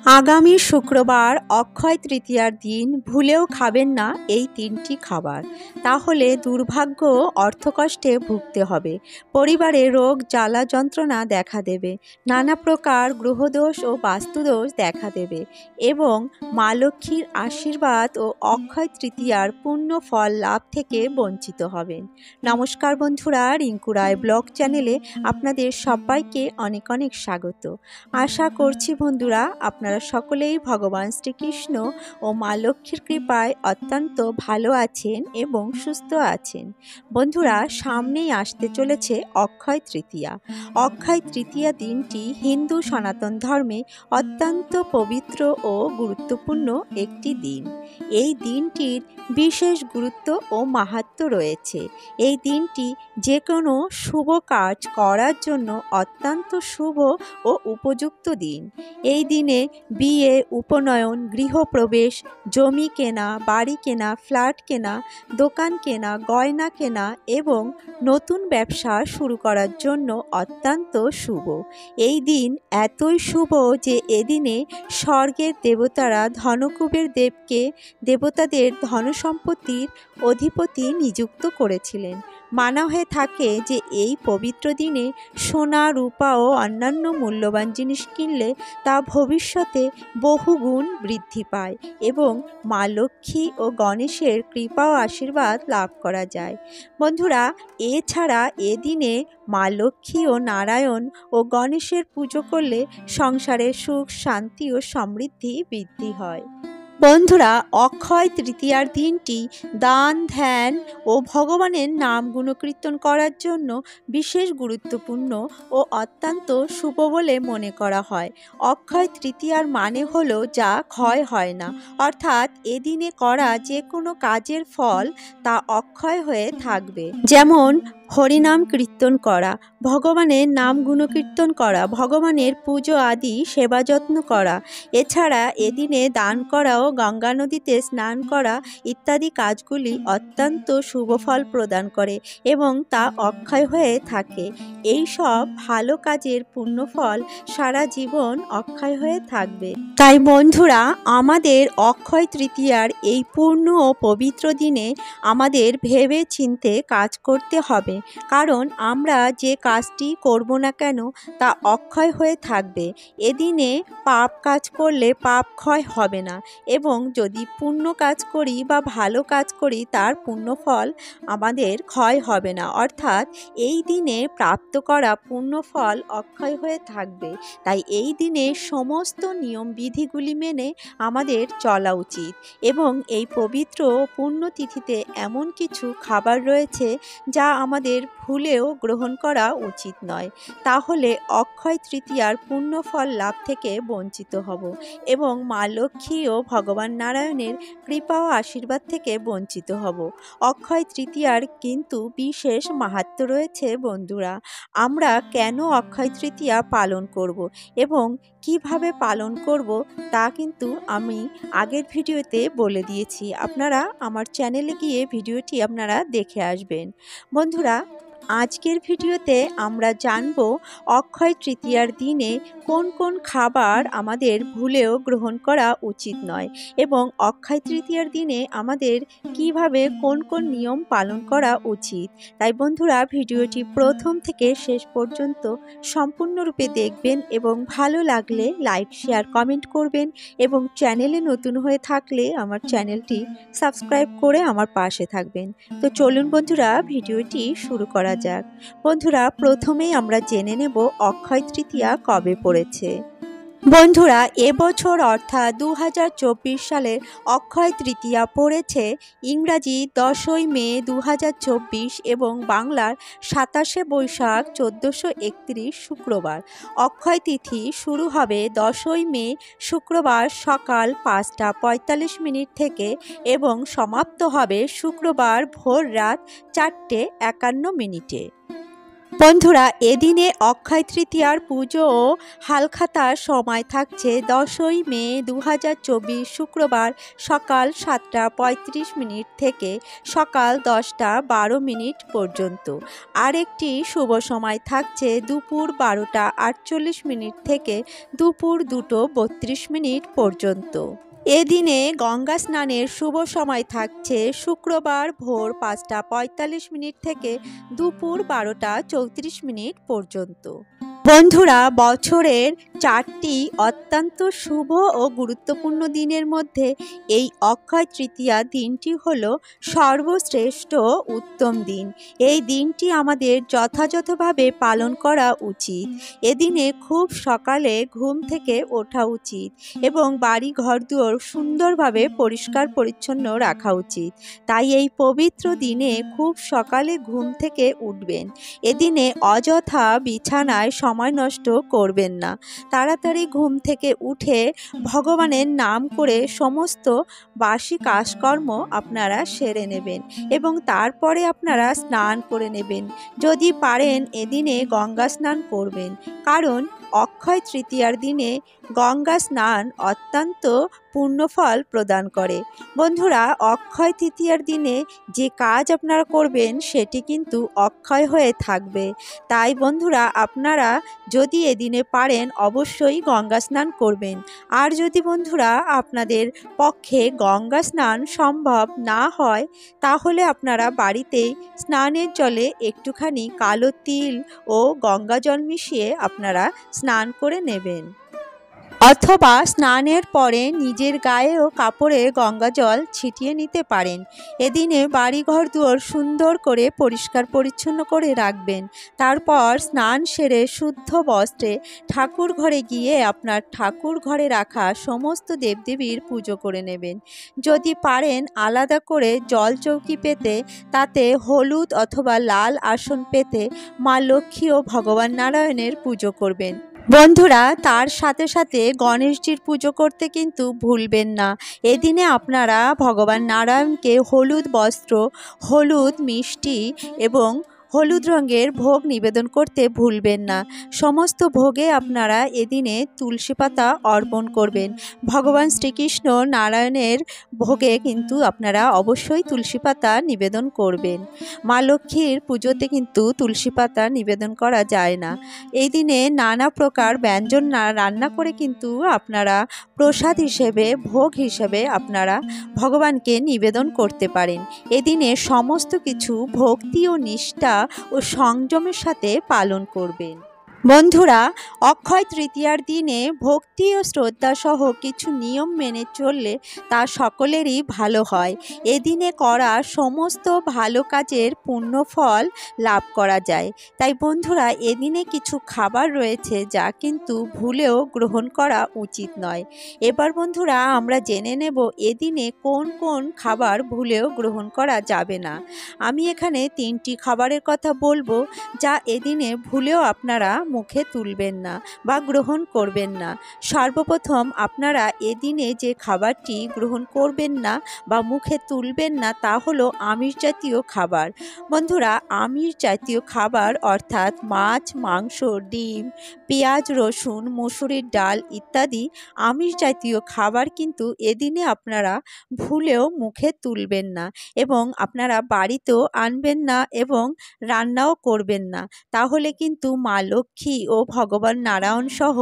আগামী শুক্রবার অক্ষয় তৃতীয়ার দিন ভুলেও খাবেন না এই তিনটি খাবার, তাহলে দুর্ভাগ্য অর্থকষ্টে ভুগতে হবে। পরিবারে রোগ জ্বালা যন্ত্রণা দেখা দেবে, নানা প্রকার গ্রহদোষ ও বাস্তুদোষ দেখা দেবে এবং মা লক্ষ্মীর আশীর্বাদ ও অক্ষয় তৃতীয়ার পূর্ণ ফল লাভ থেকে বঞ্চিত হবেন। নমস্কার বন্ধুরা, রিঙ্কু রায় ব্লগ চ্যানেলে আপনাদের সবাইকে অনেক অনেক স্বাগত। আশা করছি বন্ধুরা আপনারা সকলেই ভগবান শ্রীকৃষ্ণ ও মা লক্ষ্মীর কৃপায় অত্যন্ত ভালো আছেন এবং সুস্থ আছেন। বন্ধুরা, সামনেই আসতে চলেছে অক্ষয় তৃতীয়া। অক্ষয় তৃতীয়া দিনটি হিন্দু সনাতন ধর্মে অত্যন্ত পবিত্র ও গুরুত্বপূর্ণ একটি দিন। এই দিনটির বিশেষ গুরুত্ব ও মাহাত্ম্য রয়েছে। এই দিনটি যে কোনো শুভ কাজ করার জন্য অত্যন্ত শুভ ও উপযুক্ত দিন। এই দিনে বিয়ে, উপনয়ন, গৃহপ্রবেশ, জমি কেনা, বাড়ি কেনা, ফ্ল্যাট কেনা, দোকান কেনা, গয়না কেনা এবং নতুন ব্যবসা শুরু করার জন্য অত্যন্ত শুভ। এই দিন এতই শুভ যে এদিনে স্বর্গের দেবতারা ধনকুবের দেবতাদের ধনসম্পত্তির অধিপতি নিযুক্ত করেছিলেন। মানা হয়ে থাকে যে এই পবিত্র দিনে সোনা, রূপা ও অন্যান্য মূল্যবান জিনিস কিনলে তা ভবিষ্যতে বহুগুণ বৃদ্ধি পায় এবং মা লক্ষ্মী ও গণেশের কৃপা ও আশীর্বাদ লাভ করা যায়। বন্ধুরা, এছাড়া এদিনে মা লক্ষ্মী ও নারায়ণ ও গণেশের পুজো করলে সংসারে সুখ, শান্তি ও সমৃদ্ধি বৃদ্ধি হয়। বন্ধুরা, অক্ষয় তৃতীয়ার দিনটি দান, ধ্যান ও ভগবানের নাম গুণকীর্তন করার জন্য বিশেষ গুরুত্বপূর্ণ ও অত্যন্ত শুভ বলে মনে করা হয়। অক্ষয় তৃতীয়ার মানে হলো যা ক্ষয় হয় না, অর্থাৎ এদিনে করা যে কোনো কাজের ফল তা অক্ষয় হয়ে থাকবে। যেমন হরিনাম কীর্তন করা, ভগবানের নাম গুণকীর্তন করা, ভগবানের পুজো আদি সেবা যত্ন করা, এছাড়া এদিনে দান করা ও গঙ্গা নদীতে স্নান করা ইত্যাদি কাজগুলি অত্যন্ত শুভ ফল প্রদান করে এবং তা অক্ষয় হয়ে থাকে। এই সব ভালো কাজের পুণ্যফল সারা জীবন অক্ষয় হয়ে থাকবে। তাই বন্ধুরা, আমাদের অক্ষয় তৃতীয়ার এই পূর্ণ ও পবিত্র দিনে আমাদের ভেবে চিন্তে কাজ করতে হবে, কারণ আমরা যে কাজটি করব না কেন তা অক্ষয় হয়ে থাকবে। এদিনে পাপ কাজ করলে পাপ ক্ষয় হবে না এবং যদি পুণ্য কাজ করি বা ভালো কাজ করি তার পুণ্যফল আমাদের ক্ষয় হবে না, অর্থাৎ এই দিনে প্রাপ্ত করা পুণ্যফল অক্ষয় হয়ে থাকবে। তাই এই দিনে সমস্ত নিয়ম বিধিগুলি মেনে আমাদের চলা উচিত এবং এই পবিত্র পুণ্যতিথিতে এমন কিছু খাবার রয়েছে যা আমাদের ভুলেও গ্রহণ করা উচিত নয়, তাহলে অক্ষয় তৃতীয়ার পুণ্যফল লাভ থেকে বঞ্চিত হব এবং মা লক্ষ্মী ও ভগবান নারায়ণের কৃপা ও আশীর্বাদ থেকে বঞ্চিত হব। অক্ষয় তৃতীয়ার কিন্তু বিশেষ মাহাত্ম্য রয়েছে বন্ধুরা। আমরা কেন অক্ষয় তৃতীয়া পালন করব এবং কিভাবে পালন করব তা কিন্তু আমি আগের ভিডিওতে বলে দিয়েছি। আপনারা আমার চ্যানেলে গিয়ে ভিডিওটি আপনারা দেখে আসবেন। বন্ধুরা, আজকের ভিডিওতে আমরা জানব অক্ষয় তৃতীয়ার দিনে কোন কোন খাবার আমাদের ভুলেও গ্রহণ করা উচিত নয় এবং অক্ষয় তৃতীয়ার দিনে আমাদের কিভাবে কোন কোন নিয়ম পালন করা উচিত। তাই বন্ধুরা, ভিডিওটি প্রথম থেকে শেষ পর্যন্ত সম্পূর্ণরূপে দেখবেন এবং ভালো লাগলে লাইক, শেয়ার, কমেন্ট করবেন এবং চ্যানেলে নতুন হয়ে থাকলে আমার চ্যানেলটি সাবস্ক্রাইব করে আমার পাশে থাকবেন। তো চলুন বন্ধুরা, ভিডিওটি শুরু করা যাক। বন্ধুরা, প্রথমেই আমরা জেনে নেব অক্ষয় তৃতীয়া কবে পড়েছে। বন্ধুরা, এবছর অর্থাৎ 2024 সালের অক্ষয় তৃতীয়া পড়েছে ইংরাজি 10ই মে 2024 এবং বাংলার 27শে বৈশাখ 1431 শুক্রবার। অক্ষয় তিথি শুরু হবে 10ই মে শুক্রবার সকাল 5টা 45 মিনিট থেকে এবং সমাপ্ত হবে শুক্রবার ভোর রাত 4টে 51 মিনিটে। বন্ধুরা, এদিনে অক্ষয় তৃতীয়ার পুজো ও হালখাতার সময় থাকছে 10ই মে 2024 শুক্রবার সকাল 7:35 থেকে সকাল 10:12 পর্যন্ত। আরেকটি শুভ সময় থাকছে দুপুর 12:48 থেকে দুপুর 2:32 পর্যন্ত। এদিনে গঙ্গা স্নানের শুভ সময় থাকছে শুক্রবার ভোর 5:45 থেকে দুপুর 12:34 পর্যন্ত। বন্ধুরা, বছরের 4টি অত্যন্ত শুভ ও গুরুত্বপূর্ণ দিনের মধ্যে এই অক্ষয় তৃতীয়া দিনটি হল সর্বশ্রেষ্ঠ উত্তম দিন। এই দিনটি আমাদের যথাযথভাবে পালন করা উচিত। এদিনে খুব সকালে ঘুম থেকে ওঠা উচিত এবং বাড়ি ঘরদুয়ার সুন্দরভাবে পরিষ্কার পরিচ্ছন্ন রাখা উচিত। তাই এই পবিত্র দিনে খুব সকালে ঘুম থেকে উঠবেন। এদিনে অযথা বিছানায় সময় নষ্ট করবেন না। তাড়াতাড়ি ঘুম থেকে উঠে ভগবানের নাম করে সমস্ত বাসি কাজকর্ম আপনারা সেরে নেবেন এবং তারপরে আপনারা স্নান করে নেবেন। যদি পারেন এদিনে গঙ্গা স্নান করবেন, কারণ অক্ষয় তৃতীয়ার দিনে গঙ্গা স্নান অত্যন্ত পুণ্যফল প্রদান করে। বন্ধুরা, অক্ষয় তৃতীয়ার দিনে যে কাজ আপনারা করবেন সেটি কিন্তু অক্ষয় হয়ে থাকবে। তাই বন্ধুরা, আপনারা যদি এদিনে পারেন অবশ্যই গঙ্গা স্নান করবেন। আর যদি বন্ধুরা আপনাদের পক্ষে গঙ্গা স্নান সম্ভব না হয়, তাহলে আপনারা বাড়িতেই স্নানের জলে একটুখানি কালো তিল ও গঙ্গা জল মিশিয়ে আপনারা স্নান করে নেবেন, অথবা স্নানের পরে নিজের গায়ে ও কাপড়ে গঙ্গা জল ছিটিয়ে নিতে পারেন। এদিনে বাড়িঘর দুয়ার সুন্দর করে পরিষ্কার পরিচ্ছন্ন করে রাখবেন। তারপর স্নান সেরে শুদ্ধ বস্ত্রে ঠাকুর ঘরে গিয়ে আপনার ঠাকুর ঘরে রাখা সমস্ত দেবদেবীর পুজো করে নেবেন। যদি পারেন আলাদা করে জল চৌকি পেতে তাতে হলুদ অথবা লাল আসন পেতে মা লক্ষ্মী ও ভগবান নারায়ণের পুজো করবেন। বন্ধুরা, তার সাথে সাথে গণেশজির পুজো করতে কিন্তু ভুলবেন না। এদিনে আপনারা ভগবান নারায়ণকে হলুদ বস্ত্র, হলুদ মিষ্টি এবং হলুদ রঙের ভোগ নিবেদন করতে ভুলবেন না। সমস্ত ভোগে আপনারা এদিনে তুলসী পাতা অর্পণ করবেন। ভগবান শ্রীকৃষ্ণ নারায়ণের ভোগে কিন্তু আপনারা অবশ্যই তুলসী পাতা নিবেদন করবেন। মা লক্ষ্মীর পুজোতে কিন্তু তুলসী পাতা নিবেদন করা যায় না। এই দিনে নানা প্রকার ব্যঞ্জন রান্না করে কিন্তু আপনারা প্রসাদ হিসেবে, ভোগ হিসেবে আপনারা ভগবানকে নিবেদন করতে পারেন। এদিনে সমস্ত কিছু ভক্তি ও নিষ্ঠা ও সংযমের সাথে পালন করবেন। বন্ধুরা, অক্ষয় তৃতীয়ার দিনে ভক্তি ও শ্রদ্ধা সহ কিছু নিয়ম মেনে চললে তা সকলেরই ভালো হয়। এদিনে করা সমস্ত ভালো কাজের পুণ্যফল লাভ করা যায়। তাই বন্ধুরা, এদিনে কিছু খাবার রয়েছে যা কিন্তু ভুলেও গ্রহণ করা উচিত নয়। এবার বন্ধুরা, আমরা জেনে নেব এদিনে কোন কোন খাবার ভুলেও গ্রহণ করা যাবে না। আমি এখানে 3টি খাবারের কথা বলবো যা এদিনে ভুলেও আপনারা মুখে তুলবেন না বা গ্রহণ করবেন না। সর্বপ্রথম আপনারা এদিনে যে খাবারটি গ্রহণ করবেন না বা মুখে তুলবেন না তা হলো আমিষ জাতীয় খাবার। বন্ধুরা, আমিষ জাতীয় খাবার অর্থাৎ মাছ, মাংস, ডিম, পেঁয়াজ, রসুন, মসুরির ডাল ইত্যাদি আমিষ জাতীয় খাবার কিন্তু এদিনে আপনারা ভুলেও মুখে তুলবেন না এবং আপনারা বাড়িতেও আনবেন না এবং রান্নাও করবেন না। তাহলে কিন্তু মা লক্ষ্মী ও ভগবান নারায়ণ সহ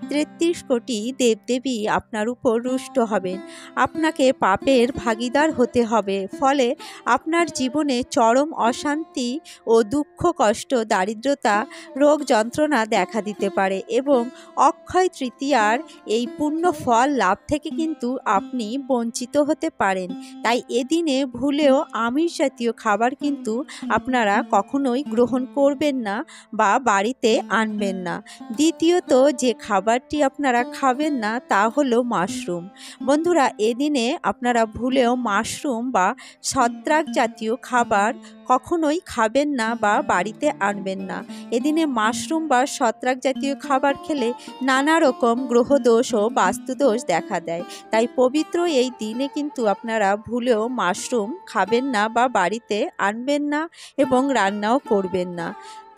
33 কোটি দেবদেবী আপনার উপর রুষ্ট হবেন। আপনাকে পাপের ভাগীদার হতে হবে। ফলে আপনার জীবনে চরম অশান্তি ও দুঃখ, কষ্ট, দারিদ্রতা, রোগ যন্ত্রণা দেখা দিতে পারে এবং অক্ষয় তৃতীয়ার এই পুণ্য ফল লাভ থেকে কিন্তু আপনি বঞ্চিত হতে পারেন। তাই এদিনে ভুলেও আমিষ জাতীয় খাবার কিন্তু আপনারা কখনোই গ্রহণ করবেন না বা বাড়িতে আনবেন না। দ্বিতীয়ত যে খাবারটি আপনারা খাবেন না তা হলো মাশরুম। বন্ধুরা, এদিনে আপনারা ভুলেও মাশরুম বা ছত্রাক জাতীয় খাবার কখনোই খাবেন না বা বাড়িতে আনবেন না। এদিনে মাশরুম বা ছত্রাক জাতীয় খাবার খেলে নানা রকম গ্রহদোষ ও বাস্তুদোষ দেখা দেয়। তাই পবিত্র এই দিনে কিন্তু আপনারা ভুলেও মাশরুম খাবেন না বা বাড়িতে আনবেন না এবং রান্নাও করবেন না।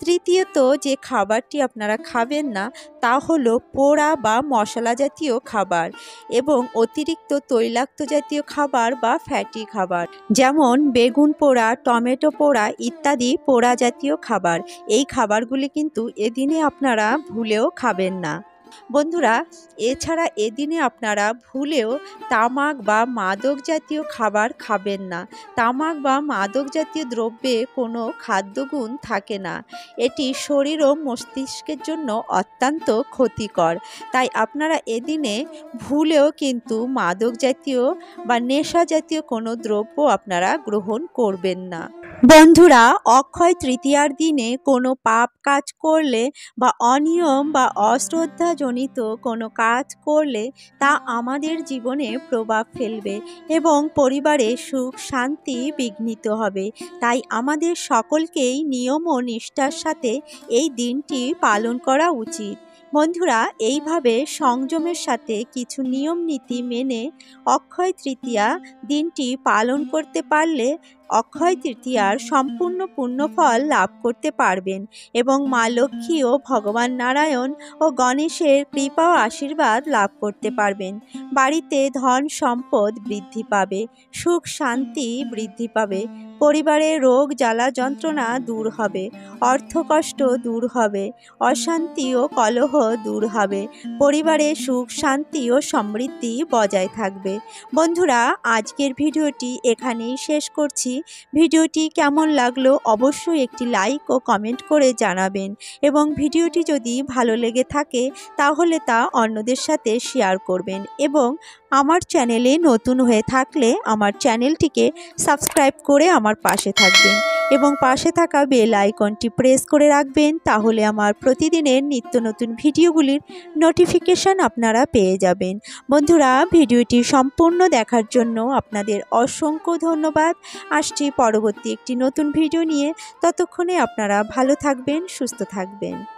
তৃতীয়ত যে খাবারটি আপনারা খাবেন না তা হলো পোড়া বা মশলা জাতীয় খাবার এবং অতিরিক্ত তৈলাক্ত জাতীয় খাবার বা ফ্যাটি খাবার, যেমন বেগুন পোড়া, টমেটো পোড়া ইত্যাদি পোড়া জাতীয় খাবার। এই খাবারগুলি কিন্তু এদিনে আপনারা ভুলেও খাবেন না। বন্ধুরা, এছাড়া এদিনে আপনারা ভুলেও তামাক বা মাদক জাতীয় খাবার খাবেন না। তামাক বা মাদক জাতীয় দ্রব্যে কোনো খাদ্যগুণ থাকে না। এটি শরীর ও মস্তিষ্কের জন্য অত্যন্ত ক্ষতিকর। তাই আপনারা এদিনে ভুলেও কিন্তু মাদক জাতীয় বা নেশা জাতীয় কোনো দ্রব্য আপনারা গ্রহণ করবেন না। বন্ধুরা, অক্ষয় তৃতীয়ার দিনে কোনো পাপ কাজ করলে বা অনিয়ম বা অশ্রদ্ধাজনিত কোনো কাজ করলে তা আমাদের জীবনে প্রভাব ফেলবে এবং পরিবারে সুখ শান্তি বিঘ্নিত হবে। তাই আমাদের সকলকেই নিয়ম ও নিষ্ঠার সাথে এই দিনটি পালন করা উচিত। বন্ধুরা, এইভাবে সংযমের সাথে কিছু নিয়ম নীতি মেনে অক্ষয় তৃতীয়া দিনটি পালন করতে পারলে অক্ষয় তৃতীয়ার সম্পূর্ণ পুণ্যফল লাভ করতে পারবেন এবং মা লক্ষ্মী ও ভগবান নারায়ণ ও গণেশের কৃপা ও আশীর্বাদ লাভ করতে পারবেন। বাড়িতে ধন সম্পদ বৃদ্ধি পাবে, সুখ শান্তি বৃদ্ধি পাবে, পরিবারে রোগ জ্বালা যন্ত্রণা দূর হবে, অর্থকষ্ট দূর হবে, অশান্তি ও কলহ দূর হবে, পরিবারে সুখ শান্তি ও সমৃদ্ধি বজায় থাকবে। বন্ধুরা, আজকের ভিডিওটি এখানেই শেষ করছি। ভিডিওটি কেমন লাগলো অবশ্যই একটি লাইক ও কমেন্ট করে জানাবেন এবং ভিডিওটি যদি ভালো লেগে থাকে তাহলে তা অন্যদের সাথে শেয়ার করবেন এবং আমার চ্যানেলে নতুন হয়ে থাকলে আমার চ্যানেলটিকে সাবস্ক্রাইব করে আমার পাশে থাকবেন এবং পাশে থাকা বেল আইকনটি প্রেস করে রাখবেন। তাহলে আমার প্রতিদিনের নিত্য নতুন ভিডিওগুলির নোটিফিকেশন আপনারা পেয়ে যাবেন। বন্ধুরা, ভিডিওটি সম্পূর্ণ দেখার জন্য আপনাদের অসংখ্য ধন্যবাদ। আসছি পরবর্তী একটি নতুন ভিডিও নিয়ে। ততক্ষণে আপনারা ভালো থাকবেন, সুস্থ থাকবেন।